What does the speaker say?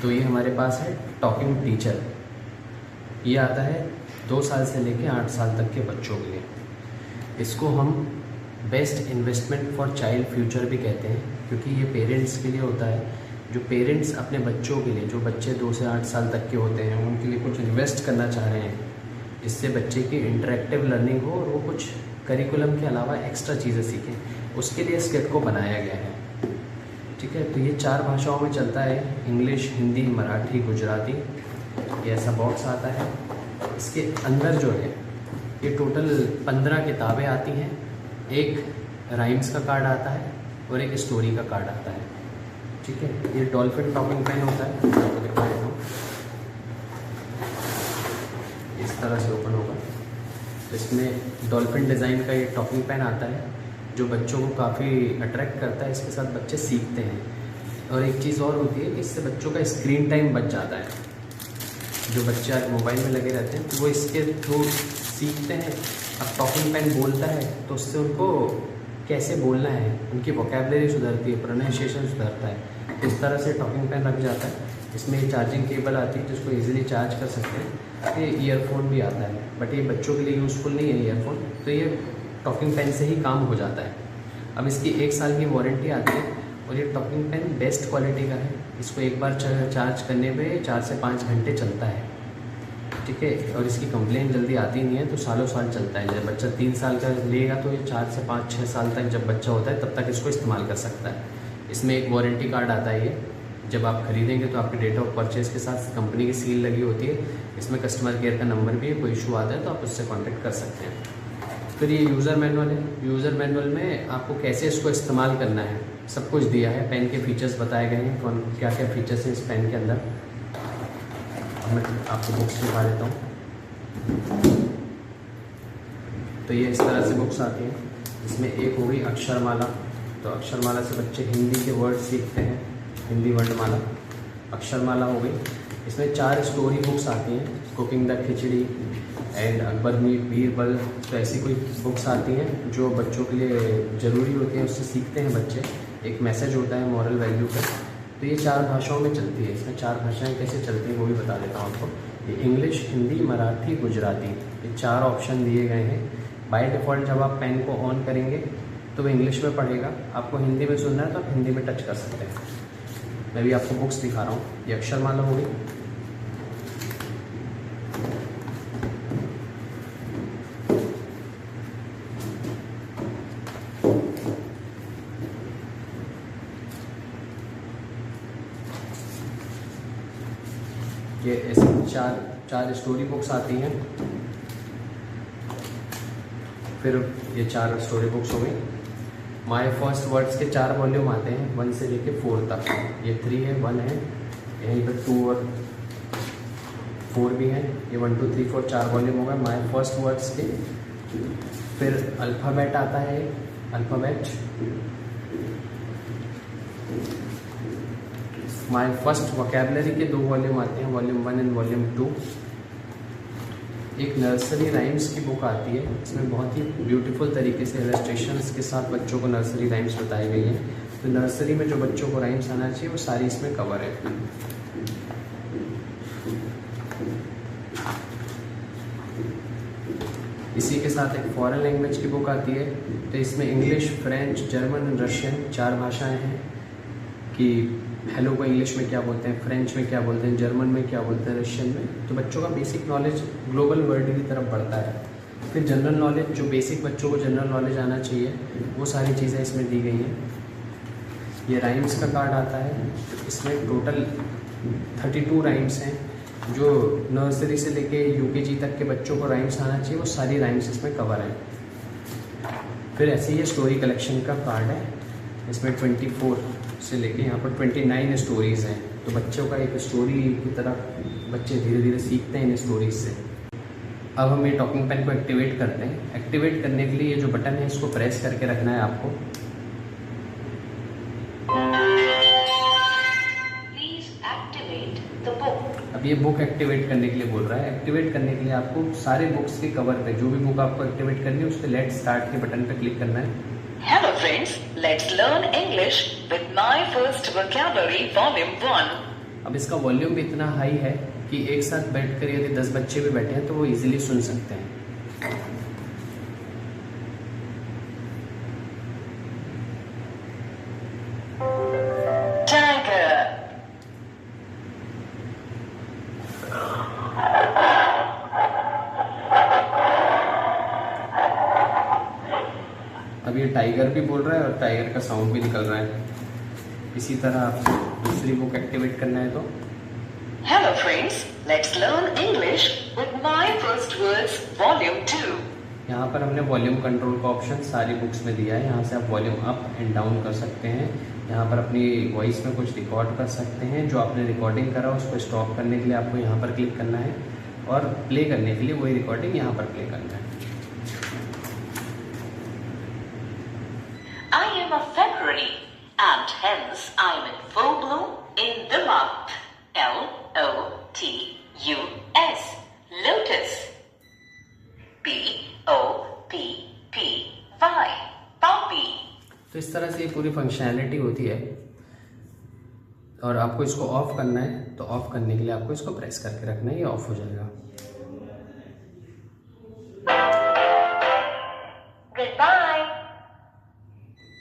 तो ये हमारे पास है टॉकिंग टीचर। ये आता है 2 साल से लेके 8 साल तक के बच्चों के लिए। इसको हम best investment for child future भी कहते हैं, क्योंकि ये पेरेंट्स के लिए होता है। जो पेरेंट्स अपने बच्चों के लिए, जो बच्चे 2 से 8 साल तक के होते हैं, उनके लिए कुछ इन्वेस्ट करना चाह रहे हैं जिससे बच्चे की इंटरेक्टिव लर्निंग हो और वो कुछ करिकुलम के अलावा एक्स्ट्रा चीज़ें सीखें, उसके लिए इस किट को बनाया गया है। ठीक है, तो ये 4 भाषाओं में चलता है, इंग्लिश, हिंदी, मराठी, गुजराती। ये ऐसा बॉक्स आता है। इसके अंदर जो है ये टोटल 15 किताबें आती हैं, एक राइम्स का कार्ड आता है और एक स्टोरी का कार्ड आता है। ठीक है, ये डॉल्फिन टॉकिंग पेन होता है, आपको दिखा देता हूँ। इस तरह से ओपन होगा। इसमें डॉल्फिन डिज़ाइन का ये टॉकिंग पेन आता है जो बच्चों को काफ़ी अट्रैक्ट करता है। इसके साथ बच्चे सीखते हैं। और एक चीज़ और होती है कि इससे बच्चों का स्क्रीन टाइम बच जाता है। जो बच्चे आज मोबाइल में लगे रहते हैं वो इसके थ्रू सीखते हैं। अब टॉकिंग पेन बोलता है तो उससे उनको कैसे बोलना है, उनकी वोकैबलरी सुधरती है, प्रोनाउंसिएशन सुधरता है। इस तरह से टॉकिंग पेन रख जाता है। इसमें चार्जिंग केबल आती है जिसको इजीली चार्ज कर सकते हैं। ये ईयरफोन भी आता है, बट ये बच्चों के लिए यूज़फुल नहीं है ईयरफोन, तो ये टॉकिंग पेन से ही काम हो जाता है। अब इसकी 1 साल की वारंटी आती है और ये टॉकिंग पेन बेस्ट क्वालिटी का है। इसको एक बार चार्ज करने पे 4 से 5 घंटे चलता है। ठीक है, और इसकी कंप्लेन जल्दी आती नहीं है, तो सालों साल चलता है। जब बच्चा 3 साल का लेगा तो ये 4 से 5-6 साल तक जब बच्चा होता है तब तक इसको इस्तेमाल कर सकता है। इसमें एक वारंटी कार्ड आता है। ये जब आप खरीदेंगे तो आपके डेट ऑफ परचेज के साथ कंपनी की सील लगी होती है। इसमें कस्टमर केयर का नंबर भी है, कोई इशू आता है तो आप उससे कॉन्टेक्ट कर सकते हैं। फिर ये यूज़र मैनुअल है। यूज़र मैनुअल में आपको कैसे इसको इस्तेमाल करना है सब कुछ दिया है। पेन के फीचर्स बताए गए हैं, कौन क्या क्या फीचर्स हैं इस पेन के अंदर। मैं आपको बुक्स दिखा देता हूँ। तो ये इस तरह से बुक्स आती हैं। इसमें एक हो गई अक्षरमाला। तो अक्षरमाला से बच्चे हिंदी के वर्ड सीखते हैं, हिंदी वर्णमाला। अक्षरमाला हो गई। इसमें 4 स्टोरी बुक्स आती हैं, cooking the khichdi and Akbar Mir Birbal. तो ऐसी कोई बुक्स आती हैं जो बच्चों के लिए ज़रूरी होती हैं, उससे सीखते हैं बच्चे। एक मैसेज होता है मॉरल वैल्यू का। तो ये 4 भाषाओं में चलती है। इसमें 4 भाषाएं कैसे चलती हैं वो भी बता देता हूँ आपको। ये इंग्लिश, हिंदी, मराठी, गुजराती, ये 4 ऑप्शन दिए गए हैं। बाय डिफ़ॉल्ट जब आप पेन को ऑन करेंगे तो वो इंग्लिश में पढ़ेगा। आपको हिंदी में सुनना है तो आप हिंदी में टच कर सकते हैं। मैं भी आपको बुक्स दिखा रहा हूँ। ये अक्षरमाला हो गई। ये ऐसे 4 स्टोरी बुक्स आती हैं। फिर ये 4 स्टोरी बुक्स हो गई। माय फर्स्ट वर्ड्स के 4 वॉल्यूम आते हैं, 1 से लेके 4 तक। ये 3 है, 1 है, यहीं पर 2 और 4 भी हैं। ये 1 2 3 4 4 वॉल्यूम हो गए माय फर्स्ट वर्ड्स के। फिर अल्फ़ाबेट आता है, अल्फ़ाबेट। माय फर्स्ट वोकैबलरी के 2 वॉल्यूम आते हैं, वॉल्यूम 1 एंड वॉल्यूम 2। एक नर्सरी राइम्स की बुक आती है। इसमें बहुत ही ब्यूटीफुल तरीके से इलस्ट्रेशंस के साथ बच्चों को नर्सरी राइम्स बताई गई हैं। तो नर्सरी में जो बच्चों को राइम्स आना चाहिए वो सारी इसमें कवर है। इसी के साथ एक फॉरेन लैंग्वेज की बुक आती है। तो इसमें इंग्लिश, फ्रेंच, जर्मन, रशियन 4 भाषाएं हैं कि हेलो को इंग्लिश में क्या बोलते हैं, फ्रेंच में क्या बोलते हैं, जर्मन में क्या बोलते हैं, रशियन में। तो बच्चों का बेसिक नॉलेज ग्लोबल वर्ल्ड की तरफ बढ़ता है। फिर जनरल नॉलेज, जो बेसिक बच्चों को जनरल नॉलेज आना चाहिए, वो सारी चीज़ें इसमें दी गई हैं। ये राइम्स का कार्ड आता है। इसमें टोटल 32 राइम्स हैं। जो नर्सरी से लेके UKG तक के बच्चों को राइम्स आना चाहिए वो सारी राइम्स इसमें कवर हैं। फिर ऐसे ही स्टोरी कलेक्शन का कार्ड है। इसमें 24 से लेके यहाँ पर 29 स्टोरीज़ हैं। तो बच्चों का एक स्टोरी की तरह बच्चे धीरे धीरे सीखते हैं इन स्टोरीज से। अब हम ये टॉकिंग पेन को एक्टिवेट करते हैं। एक्टिवेट करने के लिए ये जो बटन है इसको प्रेस करके रखना है आपको। अब ये बुक एक्टिवेट करने के लिए बोल रहा है। एक्टिवेट करने के लिए आपको सारे बुक्स के कवर पे जो भी बुक आपको एक्टिवेट करनी है उस पर लेट स्टार्ट के बटन पे क्लिक करना है। Hello friends, let's learn English with My First Vocabulary Volume 1. अब इसका वॉल्यूम भी इतना हाई है कि एक साथ बैठकर यदि 10 बच्चे भी बैठे हैं तो वो इजीली सुन सकते हैं। अब ये टाइगर भी बोल रहा है और टाइगर का साउंड भी निकल रहा है। इसी तरह आप दूसरी बुक एक्टिवेट करना है तो hello friends, let's learn English with my first words volume 2। यहाँ पर हमने वॉल्यूम कंट्रोल का ऑप्शन सारी बुक्स में दिया है। यहाँ से आप वॉल्यूम अप एंड डाउन कर सकते हैं। यहाँ पर अपनी वॉइस में कुछ रिकॉर्ड कर सकते हैं। जो आपने रिकॉर्डिंग करा उसको स्टॉप करने के लिए आपको यहाँ पर क्लिक करना है और प्ले करने के लिए वही रिकॉर्डिंग यहाँ पर प्ले करना है। I am a February and hence I am in full bloom in the month Lotus, lotus. Poppy, poppy. तो इस तरह से ये पूरी फंक्शनैलिटी होती है। और आपको इसको ऑफ करना है तो ऑफ करने के लिए आपको इसको प्रेस करके रखना है, ये ऑफ हो जाएगा।